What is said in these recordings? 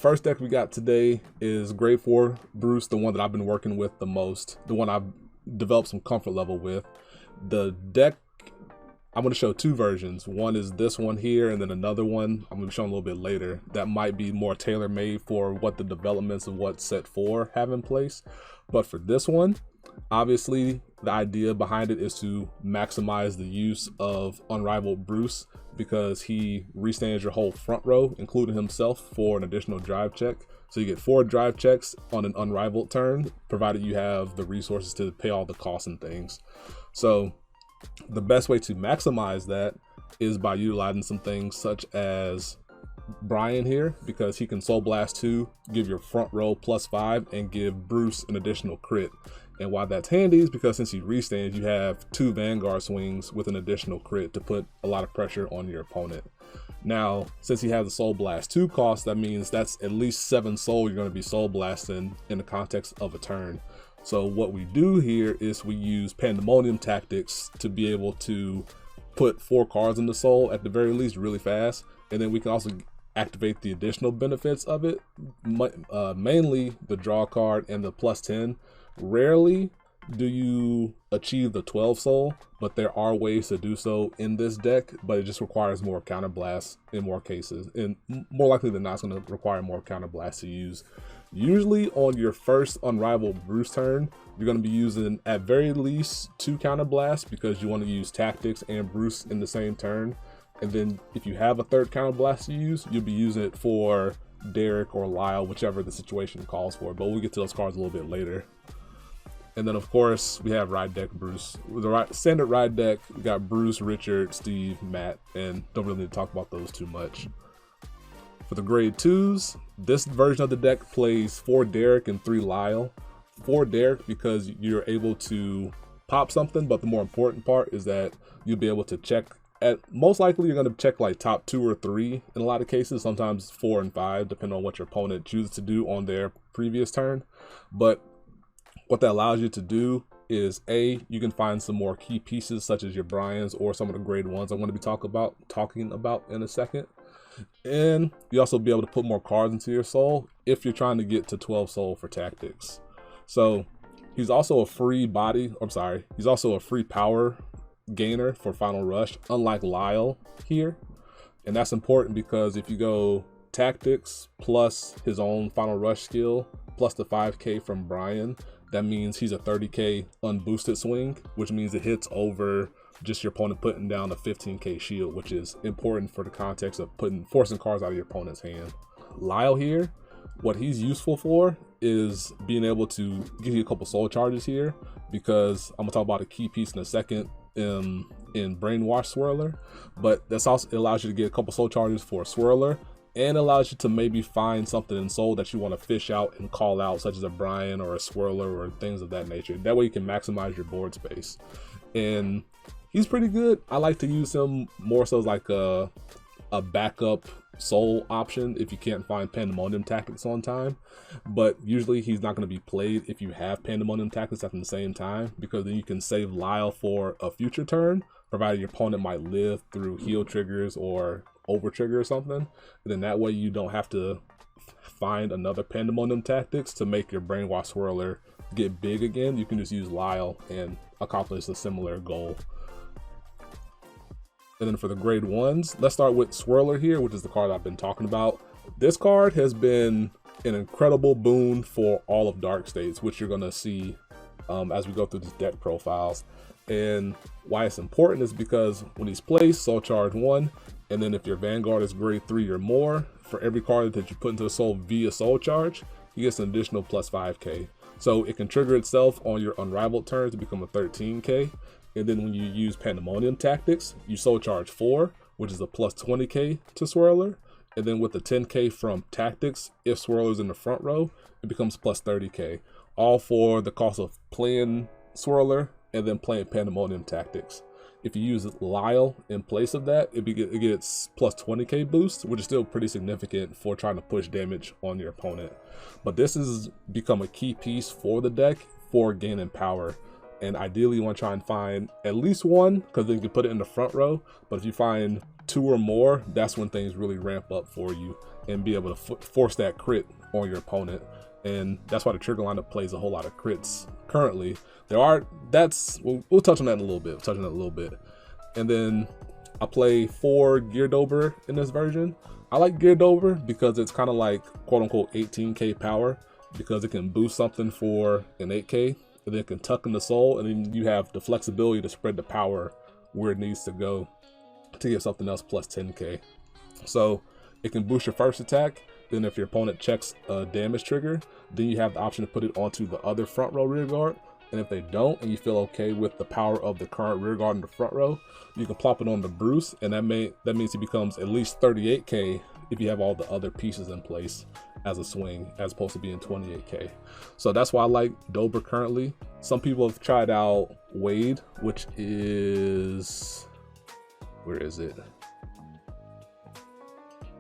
first deck we got today is Grade 4 Bruce, the one that I've been working with the most, the one I've developed some comfort level with. The deck, I'm going to show two versions. One is this one here, and then another one I'm going to show a little bit later that might be more tailor-made for what the developments of what set 4 have in place. But for this one, obviously the idea behind it is to maximize the use of Unrivaled Bruce, because he restands your whole front row, including himself, for an additional drive check. So you get 4 drive checks on an unrivaled turn, provided you have the resources to pay all the costs and things. So the best way to maximize that is by utilizing some things such as Brian here, because he can Soul Blast 2, give your front row +5, and give Bruce an additional crit. And why that's handy is because since he restands, you have 2 Vanguard swings with an additional crit to put a lot of pressure on your opponent. Now, since he has a Soul Blast 2 cost, that means that's at least 7 soul you're going to be Soul Blasting in the context of a turn. So what we do here is we use Pandemonium tactics to be able to put 4 cards in the soul at the very least really fast, and then we can also activate the additional benefits of it, mainly the draw card and the +10. Rarely do you achieve the 12 soul, but there are ways to do so in this deck, but it just requires more counterblasts in more cases, and more likely than not it's going to require more counterblasts to use. Usually on your first Unrivaled Bruce turn, you're going to be using at very least 2 counterblasts, because you want to use tactics and Bruce in the same turn. And then if you have a 3rd counterblast to use, you'll be using it for Derek or Lyle, whichever the situation calls for, but we'll get to those cards a little bit later. And then of course we have Ride Deck Bruce. With the standard Ride Deck, we got Bruce, Richard, Steve, Matt, and don't really need to talk about those too much. For the grade 2s, this version of the deck plays 4 Derek and 3 Lyle. 4 Derek because you're able to pop something, but the more important part is that you'll be able to check most likely you're going to check like top 2 or 3 in a lot of cases, sometimes 4 and 5, depending on what your opponent chooses to do on their previous turn. But what that allows you to do is you can find some more key pieces such as your Bryans or some of the grade 1s I'm going to be talking about in a second. And you also be able to put more cards into your soul if you're trying to get to 12 soul for tactics. So he's also a free he's also a free power gainer for Final Rush, unlike Lyle here. And that's important because if you go tactics plus his own Final Rush skill plus the 5k from Brian, that means he's a 30k unboosted swing, which means it hits over just your opponent putting down a 15k shield, which is important for the context of forcing cards out of your opponent's hand. Lyle here, what he's useful for is being able to give you a couple soul charges here, because I'm gonna talk about a key piece in a second in Brainwash Swirler, but that's also, it allows you to get a couple soul charges for a Swirler, and allows you to maybe find something in soul that you want to fish out and call out, such as a Brian or a Swirler or things of that nature. That way you can maximize your board space. And he's pretty good. I like to use him more so as like a backup soul option if you can't find Pandemonium tactics on time, but usually he's not going to be played if you have Pandemonium tactics at the same time, because then you can save Lyle for a future turn, provided your opponent might live through heal triggers or over trigger or something, and then that way you don't have to find another Pandemonium tactics to make your Brainwash Swirler get big again. You can just use Lyle and accomplish a similar goal. And then for the grade 1s, let's start with Swirler here, which is the card I've been talking about. This card has been an incredible boon for all of Dark States, which you're going to see as we go through these deck profiles. And why it's important is because when he's placed, Soul Charge 1, and then if your Vanguard is grade 3 or more, for every card that you put into the soul via Soul Charge, he gets an additional +5k. So it can trigger itself on your Unrivaled turn to become a 13k. And then when you use Pandemonium tactics, you Soul Charge 4, which is a +20k to Swirler. And then with the 10k from tactics, if Swirler's in the front row, it becomes +30k. All for the cost of playing Swirler and then playing Pandemonium tactics. If you use Lyle in place of that, it gets +20k boost, which is still pretty significant for trying to push damage on your opponent. But this has become a key piece for the deck for gaining power. And ideally you want to try and find at least one, because then you can put it in the front row. But if you find 2 or more, that's when things really ramp up for you and be able to force that crit on your opponent. And that's why the trigger lineup plays a whole lot of crits currently. We'll touch on that in a little bit. And then I play 4 Geardober in this version. I like Geardober because it's kind of like quote unquote 18k power, because it can boost something for an 8k, and then it can tuck in the soul, and then you have the flexibility to spread the power where it needs to go to get something else plus 10k. So it can boost your first attack. Then if your opponent checks a damage trigger, then you have the option to put it onto the other front row rear guard. And if they don't, and you feel okay with the power of the current rear guard in the front row, you can plop it on the Bruce, and that means he becomes at least 38k if you have all the other pieces in place as a swing, as opposed to being 28k. So that's why I like Dober currently. Some people have tried out Wade, which is, where is it?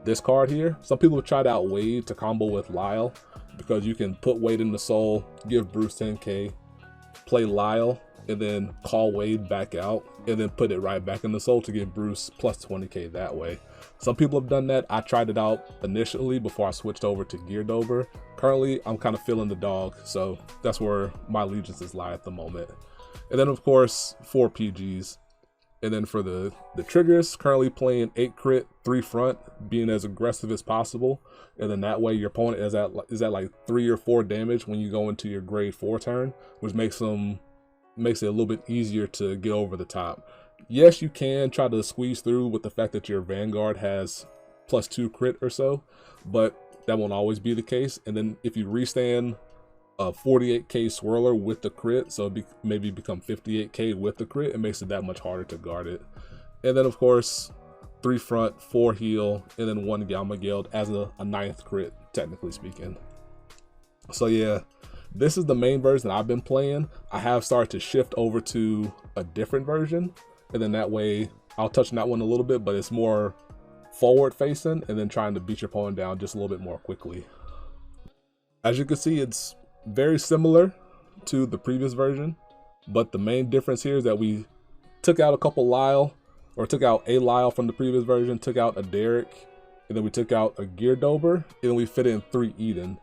This card here. Some people have tried out Wade to combo with Lyle, because you can put Wade in the soul, give Bruce 10k, play Lyle, and then call Wade back out, and then put it right back in the soul to give Bruce plus 20k that way. Some people have done that. I tried it out initially before I switched over to Geardober. Currently, I'm kind of feeling the dog, so that's where my allegiances lie at the moment. And then of course, 4 PGs. And then for the triggers, currently playing 8 crit, 3 front, being as aggressive as possible. And then that way your opponent is at like 3 or 4 damage when you go into your grade 4 turn, which makes it a little bit easier to get over the top. Yes, you can try to squeeze through with the fact that your Vanguard has plus 2 crit or so, but that won't always be the case. And then if you restand a 48k swirler with the crit, so maybe become 58k with the crit, it makes it that much harder to guard it. And then of course 3 front, 4 heal, and then 1 Gamma Guild as a 9th crit, technically speaking. So yeah, this is the main version that I've been playing. I have started to shift over to a different version, and then that way I'll touch on that one a little bit, but it's more forward facing and then trying to beat your opponent down just a little bit more quickly. As you can see, it's very similar to the previous version, but the main difference here is that we took out a couple Lyle, or took out a Lyle from the previous version, took out a Derek, and then we took out a Geardober, and then we fit in 3 Eden.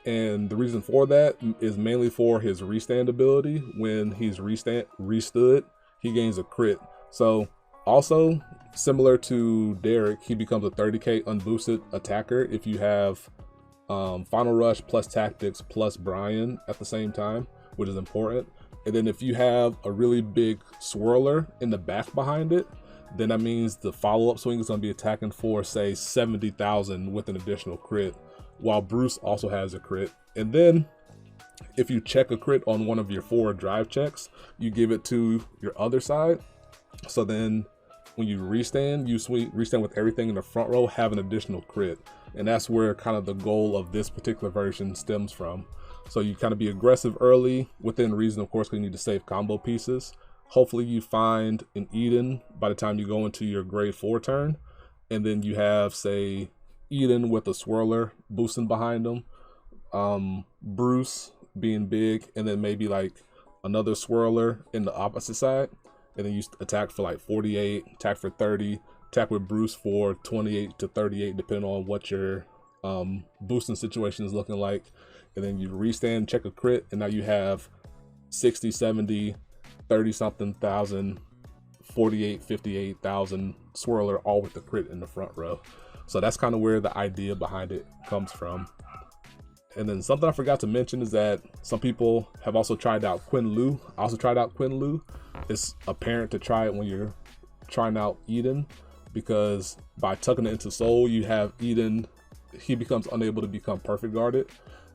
And the reason for that is mainly for his restand ability. When he's restood, he gains a crit. So also similar to Derek, he becomes a 30k unboosted attacker if you have Final Rush plus Tactics plus Brian at the same time, which is important. And then if you have a really big swirler in the back behind it, then that means the follow-up swing is going to be attacking for, say, 70,000 with an additional crit, while Bruce also has a crit. And then if you check a crit on one of your 4 drive checks, you give it to your other side. So then when you restand, you restand with everything in the front row, have an additional crit. And that's where kind of the goal of this particular version stems from. So you kind of be aggressive early, within reason, of course, because you need to save combo pieces. Hopefully you find an Eden by the time you go into your grade 4 turn. And then you have, say, Eden with a swirler boosting behind them. Bruce being big, and then maybe like another swirler in the opposite side. And then you attack for like 48, attack for 30, attack with Bruce for 28 to 38, depending on what your boosting situation is looking like. And then you restand, check a crit, and now you have 60, 70, 30 something thousand, 48, 58,000 swirler, all with the crit in the front row. So that's kind of where the idea behind it comes from. And then something I forgot to mention is that some people have also tried out Quinn Lu. I also tried out Quinn Lu. It's apparent to try it when you're trying out Eden, because by tucking it into Soul, you have Eden, he becomes unable to become perfect guarded,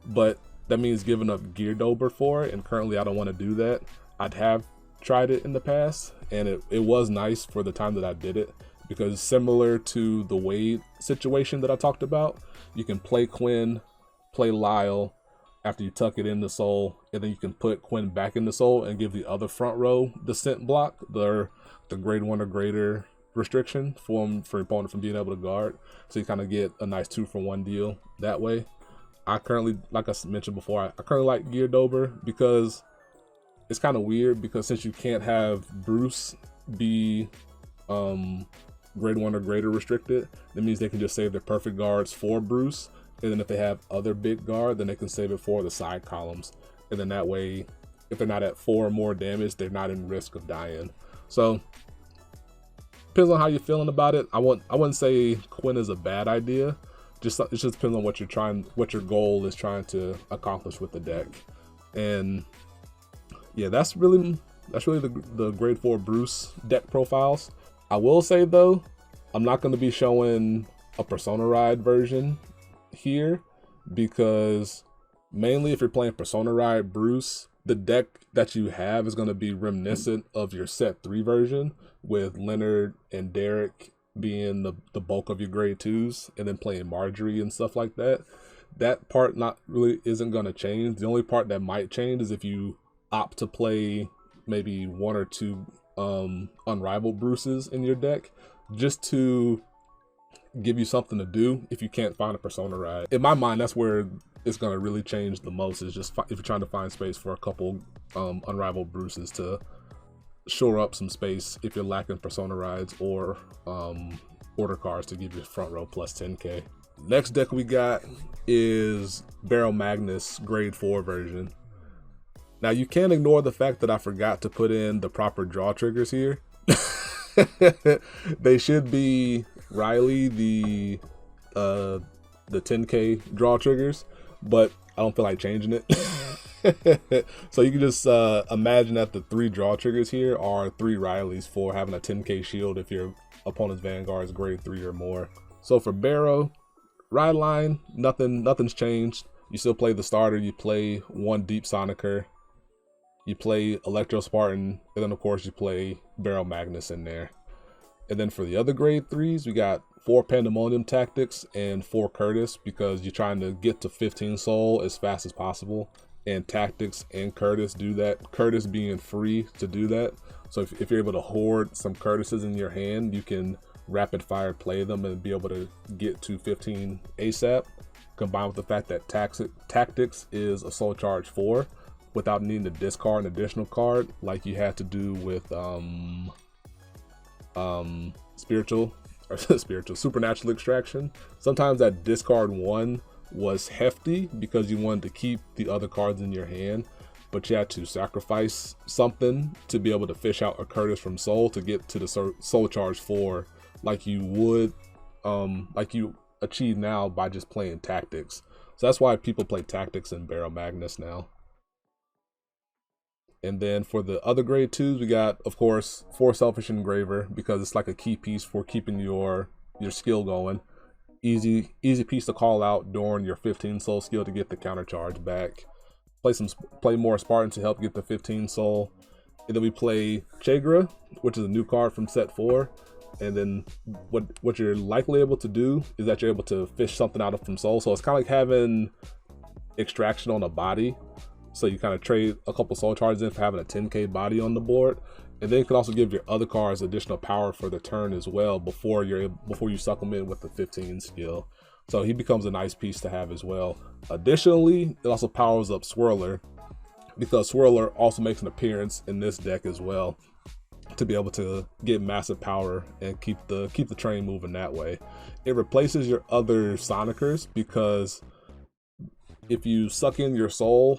but that means giving up Geardober for it, and currently I don't want to do that. I'd have tried it in the past, and it was nice for the time that I did it, because similar to the Wade situation that I talked about, you can play Quinn, play Lyle after you tuck it in the Soul, and then you can put Quinn back in the Soul and give the other front row descent block, the grade 1 or greater restriction for your opponent from being able to guard. So you kind of get a nice 2-for-1 deal that way. I currently, like I mentioned before, I currently like Geardober because it's kind of weird, because since you can't have Bruce be grade 1 or greater restricted, that means they can just save their perfect guards for Bruce, and then if they have other big guard, then they can save it for the side columns, and then that way, if they're not at 4 or more damage, they're not in risk of dying. So depends on how you're feeling about it. I wouldn't say Quinn is a bad idea. It just depends on what your goal is trying to accomplish with the deck. And yeah, that's really the grade 4 Bruce deck profiles. I will say though, I'm not going to be showing a Persona Ride version here, because mainly if you're playing Persona Ride Bruce, the deck that you have is going to be reminiscent of your set 3 version, with Leonard and Derek being the bulk of your grade 2s, and then playing Marjorie and stuff like that. That part isn't going to change. The only part that might change is if you opt to play maybe 1 or 2 Unrivaled Bruces in your deck, just to give you something to do if you can't find a Persona Ride. In my mind, that's where it's going to really change the most, is just if you're trying to find space for a couple Unrivaled Bruces to shore up some space if you're lacking Persona Rides or order cards to give you front row plus 10k. Next deck we got is Baromagnes grade 4 version. Now you can't ignore the fact that I forgot to put in the proper draw triggers here. They should be Riley, the 10k draw triggers, but I don't feel like changing it. So you can just imagine that the 3 draw triggers here are 3 Rileys for having a 10k shield if your opponent's Vanguard is grade 3 or more. So for Baro, ride line, nothing's changed. You still play the starter, you play 1 Deep Sonicer, you play Electro Spartan, and then of course you play Baromagnes in there. And then for the other grade 3s, we got 4 Pandemonium Tactics and 4 Curtis, because you're trying to get to 15 soul as fast as possible. And Tactics and Curtis do that, Curtis being free to do that. So if you're able to hoard some Curtises in your hand, you can rapid fire play them and be able to get to 15 ASAP, combined with the fact that Tactics is a soul charge 4 without needing to discard an additional card like you had to do with Supernatural Extraction. Sometimes that discard 1 was hefty because you wanted to keep the other cards in your hand, but you had to sacrifice something to be able to fish out a Curtis from Soul to get to the Soul Charge 4 like you would, like you achieve now by just playing Tactics. So that's why people play Tactics in Baromagnes now. And then for the other grade 2s, we got, of course, 4 Selfish Engraver, because it's like a key piece for keeping your skill going. Easy piece to call out during your 15 soul skill to get the counter charge back. Play more Spartan to help get the 15 soul. And then we play Chagra, which is a new card from set 4. And then what you're likely able to do is that you're able to fish something out of from soul. So it's kind of like having extraction on a body. So you kind of trade a couple soul charges in for having a 10k body on the board. And then you can also give your other cards additional power for the turn as well before you suck them in with the 15 skill. So he becomes a nice piece to have as well. Additionally, it also powers up Swirler, because Swirler also makes an appearance in this deck as well, to be able to get massive power and keep the train moving that way. It replaces your other Sonicers, because if you suck in your soul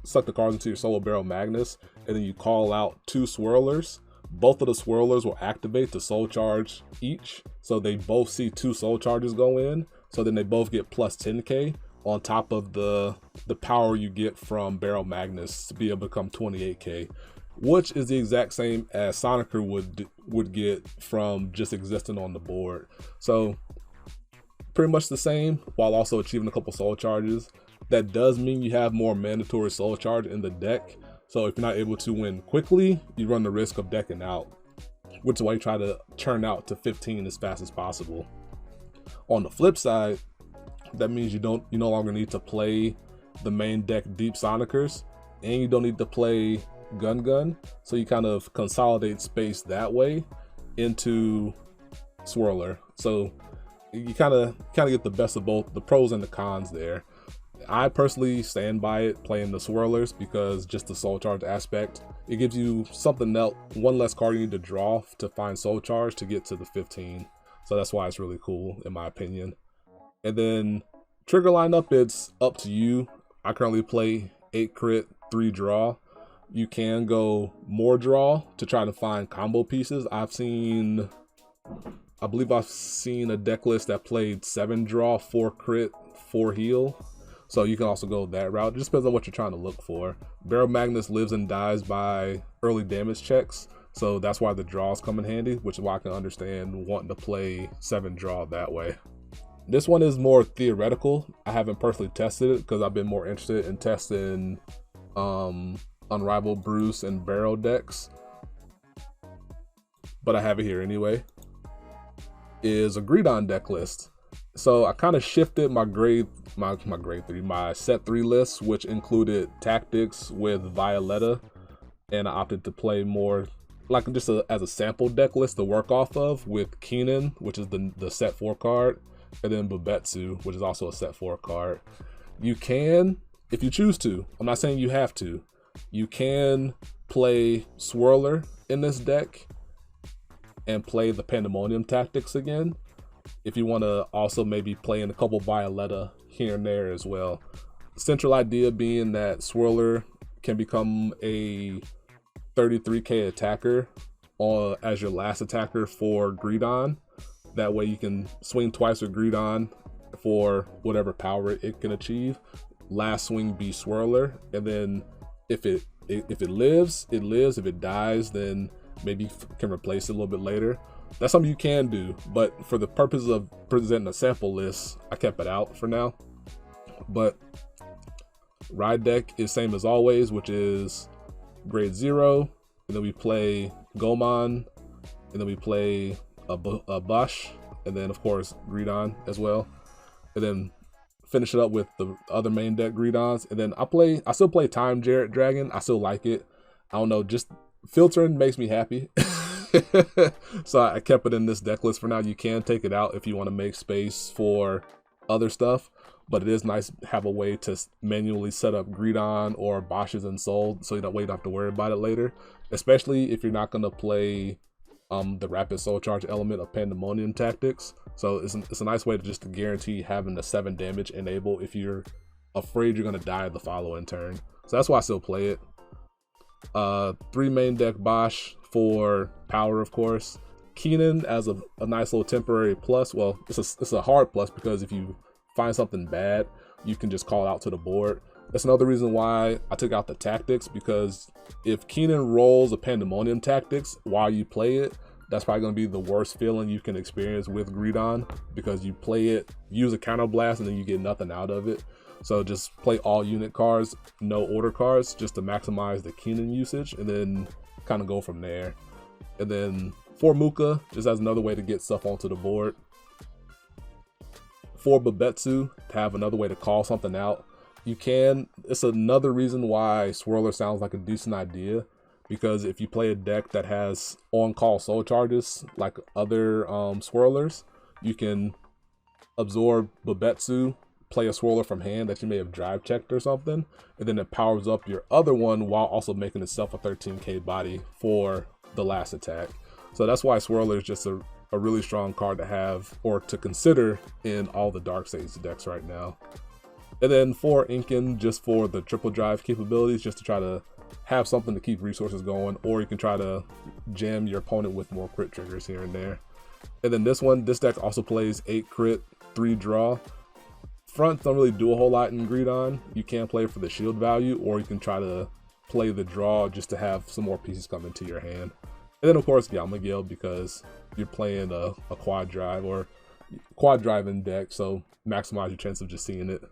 suck the cards into your soul of Baromagnes, and then you call out 2 Swirlers, both of the Swirlers will activate the soul charge each. So they both see 2 soul charges go in. So then they both get plus 10k on top of the power you get from Baromagnes to be able to become 28k, which is the exact same as Sonicer would get from just existing on the board. So pretty much the same, while also achieving a couple soul charges. That does mean you have more mandatory soul charge in the deck. So if you're not able to win quickly, you run the risk of decking out, which is why you try to churn out to 15 as fast as possible. On the flip side, that means you no longer need to play the main deck Deep Sonicers, and you don't need to play Gun. So you kind of consolidate space that way into Swirler. So you kind of get the best of both, the pros and the cons there. I personally stand by it playing the swirlers because just the soul charge aspect. It gives you something else, one less card you need to draw to find soul charge to get to the 15. So that's why it's really cool in my opinion. And then trigger lineup, it's up to you. I currently play 8 crit, 3 draw. You can go more draw to try to find combo pieces. I believe I've seen a deck list that played 7 draw, 4 crit, 4 heal. So you can also go that route. It just depends on what you're trying to look for. Baromagnes lives and dies by early damage checks. So that's why the draws come in handy, which is why I can understand wanting to play 7 draw that way. This one is more theoretical. I haven't personally tested it because I've been more interested in testing Unrivaled Bruce and Barrow decks. But I have it here anyway. Is a Greedon deck list. So I kind of shifted my my set 3 list, which included tactics with Violetta, and I opted to play more like just as a sample deck list to work off of with Keenan, which is the set 4 card, and then Bubetsu, which is also a set 4 card. You can, if you choose to, I'm not saying you have to, you can play Swirler in this deck and play the Pandemonium tactics again. If you want to also maybe play in a couple Violetta here and there as well. Central idea being that Swirler can become a 33k attacker as your last attacker for Greedon. That way you can swing twice with Greedon for whatever power it can achieve. Last swing be Swirler, and then if it lives, it lives. If it dies, then maybe you can replace it a little bit later. That's something you can do, but for the purpose of presenting a sample list, I kept it out for now. But ride deck is same as always, which is grade 0, and then we play Gomon, and then we play a Bosch, and then of course Greedon as well, and then finish it up with the other main deck Greedons. And then I still play Time Jarrett Dragon. I still like it. I don't know, just filtering makes me happy. So I kept it in this deck list for now. You can take it out if you want to make space for other stuff, but it is nice to have a way to manually set up Greedon or Bosch's and Soul so you don't have to worry about it later, especially if you're not going to play the rapid soul charge element of Pandemonium tactics. So it's a nice way to just guarantee having the 7 damage enable if you're afraid you're going to die the following turn. So that's why I still play it. 3 main deck Bosch for power, of course. Keenan as a nice little temporary plus. Well, it's a hard plus because if you find something bad, you can just call it out to the board. That's another reason why I took out the tactics, because if Keenan rolls a Pandemonium tactics while you play it, that's probably going to be the worst feeling you can experience with Greedon, because you play it, use a counter blast, and then you get nothing out of it. So just play all unit cards, no order cards, just to maximize the Keenan usage, and then kind of go from there. And then for Muka, just as another way to get stuff onto the board. For Bubetsu, to have another way to call something out. You can, it's another reason why Swirler sounds like a decent idea, because if you play a deck that has on-call soul charges like other Swirlers, you can absorb Bubetsu, play a Swirler from hand that you may have drive checked or something, and then it powers up your other one while also making itself a 13k body for the last attack. So that's why Swirler is just a really strong card to have or to consider in all the Dark Sage decks right now. And then for Inken, just for the triple drive capabilities, just to try to have something to keep resources going, or you can try to jam your opponent with more crit triggers here and there. And then this deck also plays 8 crit, 3 draw. Fronts don't really do a whole lot in Greedon. You can play for the shield value, or you can try to play the draw just to have some more pieces come into your hand. And then of course Yamagil, because you're playing a quad drive or quad driving deck, so maximize your chance of just seeing it.